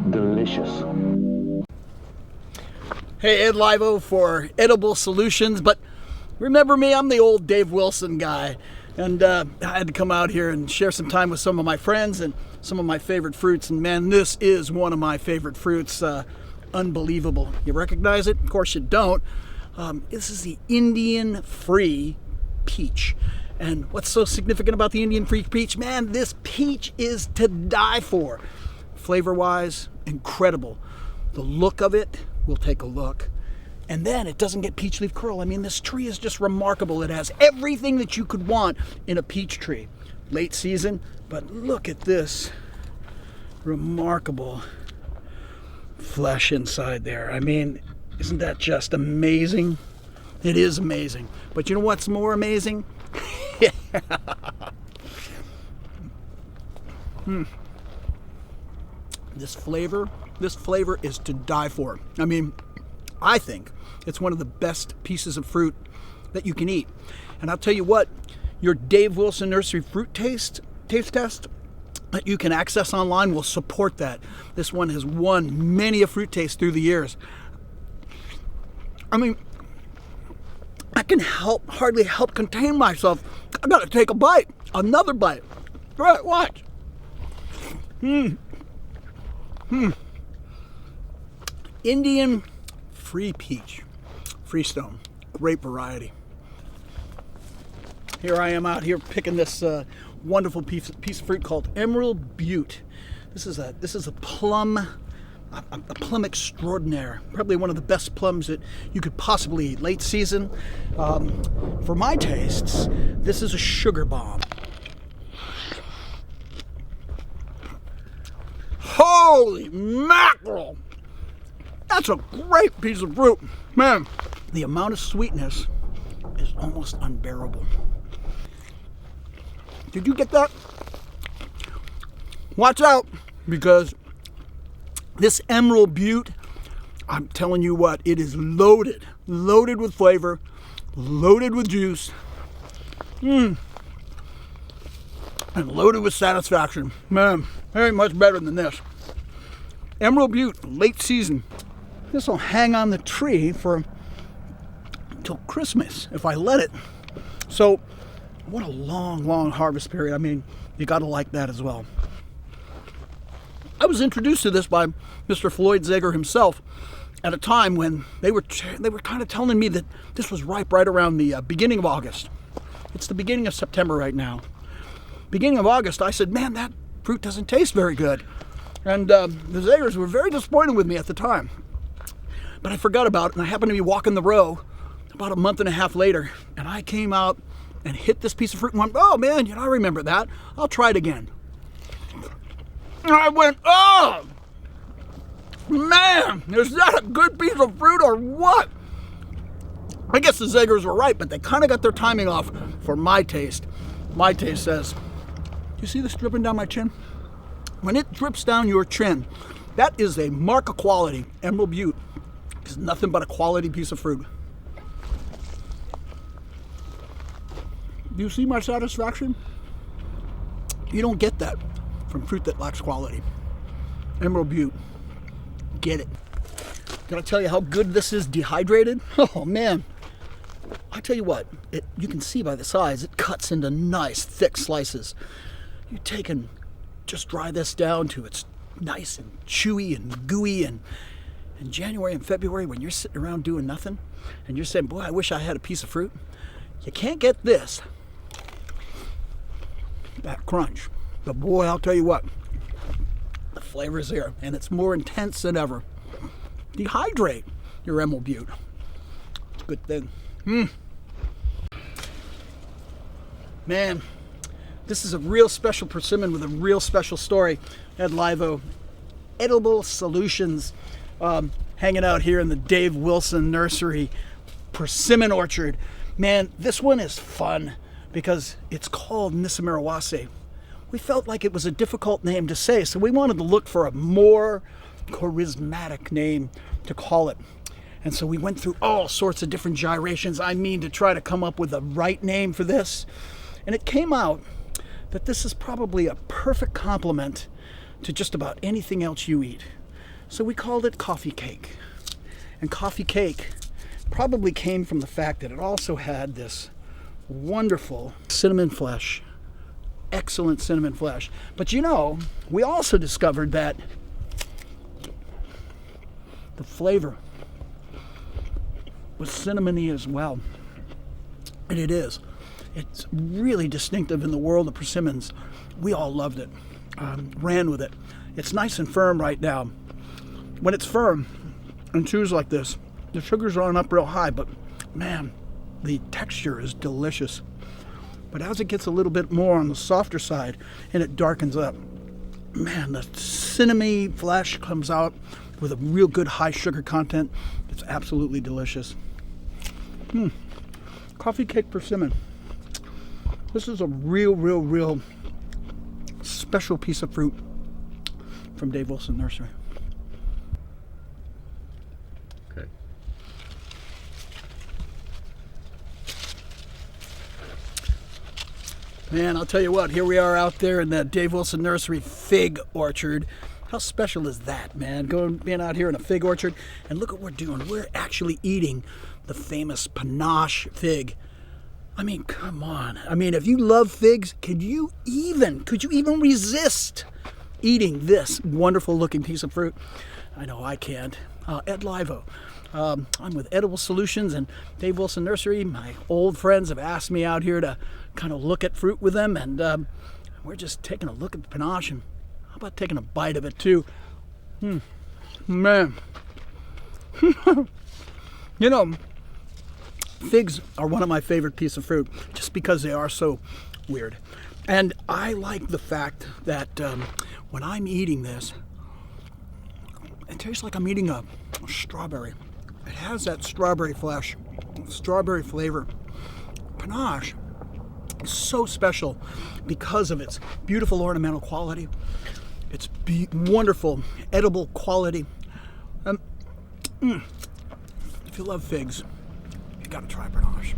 Delicious. Hey, Ed Livo for Edible Solutions, but remember me, I'm the old Dave Wilson guy, and I had to come out here and share some time with some of my friends and some of my favorite fruits, and man, this is one of my favorite fruits. Unbelievable. You recognize it? Of course you don't. This is the Indian Free Peach. And what's so significant about the Indian Free Peach? Man, this peach is to die for. Flavor-wise, incredible. The look of it, we'll take a look. And then it doesn't get peach leaf curl. I mean, this tree is just remarkable. It has everything that you could want in a peach tree. Late season, but look at this remarkable flesh inside there. I mean, isn't that just amazing? It is amazing. But you know what's more amazing? This flavor is to die for. I mean, I think it's one of the best pieces of fruit that you can eat. And I'll tell you what, your Dave Wilson Nursery fruit taste test that you can access online will support that. This one has won many a fruit taste through the years. I mean, I can hardly help contain myself. I gotta take a bite, another bite. Right, watch. Indian Free Peach, Freestone, great variety. Here I am out here picking this wonderful piece of fruit called Emerald Beaut. This is a plum, a plum extraordinaire. Probably one of the best plums that you could possibly eat. Late season. For my tastes, this is a sugar bomb. Holy mackerel! That's a great piece of fruit. Man, the amount of sweetness is almost unbearable. Did you get that? Watch out, because this Emerald Beaut, I'm telling you what, it is loaded with flavor, loaded with juice, and loaded with satisfaction. Man, very much better than this. Emerald Beaut, late season. This will hang on the tree until Christmas if I let it. So, what a long harvest period. I mean, you got to like that as well. I was introduced to this by Mr. Floyd Zager himself at a time when they were kind of telling me that this was ripe right around the beginning of August. It's the beginning of September right now. Beginning of August, I said, man, that fruit doesn't taste very good. And the Zagers were very disappointed with me at the time. But I forgot about it, and I happened to be walking the row about a month and a half later, and I came out and hit this piece of fruit and went, oh man, I remember that. I'll try it again. And I went, oh man, is that a good piece of fruit or what? I guess the Zagers were right, but they kind of got their timing off for my taste. My taste says, do you see this dripping down my chin? When it drips down your chin, that is a mark of quality. Emerald Beaut is nothing but a quality piece of fruit. Do you see my satisfaction? You don't get that from fruit that lacks quality. Emerald Beaut, get it. Did I tell you how good this is dehydrated? Oh man, I tell you what, you can see by the size, it cuts into nice thick slices. You take and just dry this down to it's nice and chewy and gooey, and in January and February when you're sitting around doing nothing and you're saying, boy, I wish I had a piece of fruit, you can't get this. That crunch. But boy, I'll tell you what, the flavor is there, and it's more intense than ever. Dehydrate your Emerald Beaut. It's a good thing. Man, this is a real special persimmon with a real special story. Ed Livo, Edible Solutions, hanging out here in the Dave Wilson Nursery Persimmon Orchard. Man, this one is fun because it's called Nisimirawase. We felt like it was a difficult name to say, so we wanted to look for a more charismatic name to call it. And so we went through all sorts of different gyrations, to try to come up with the right name for this. And it came out that this is probably a perfect complement to just about anything else you eat. So we called it coffee cake. And coffee cake probably came from the fact that it also had this wonderful cinnamon flesh, excellent cinnamon flesh. But we also discovered that the flavor was cinnamony as well. And it is. It's really distinctive in the world of persimmons. We all loved it, ran with it. It's nice and firm right now. When it's firm and chews like this, the sugars aren't up real high, but man, the texture is delicious. But as it gets a little bit more on the softer side and it darkens up, man, the cinnamony flesh comes out with a real good high sugar content. It's absolutely delicious. Coffee cake persimmon. This is a real special piece of fruit from Dave Wilson Nursery. Okay. Man, I'll tell you what, here we are out there in the Dave Wilson Nursery fig orchard. How special is that, man? Being out here in a fig orchard, and look what we're doing. We're actually eating the famous Panache Fig. Come on. If you love figs, could you even resist eating this wonderful looking piece of fruit? I know I can't. Ed Livo. I'm with Edible Solutions and Dave Wilson Nursery. My old friends have asked me out here to kind of look at fruit with them, and we're just taking a look at the Panache, and how about taking a bite of it too? Man. Figs are one of my favorite pieces of fruit just because they are so weird. And I like the fact that when I'm eating this, it tastes like I'm eating a strawberry. It has that strawberry flesh, strawberry flavor. Panache is so special because of its beautiful ornamental quality, its wonderful edible quality. If you love figs, you gotta try Panache.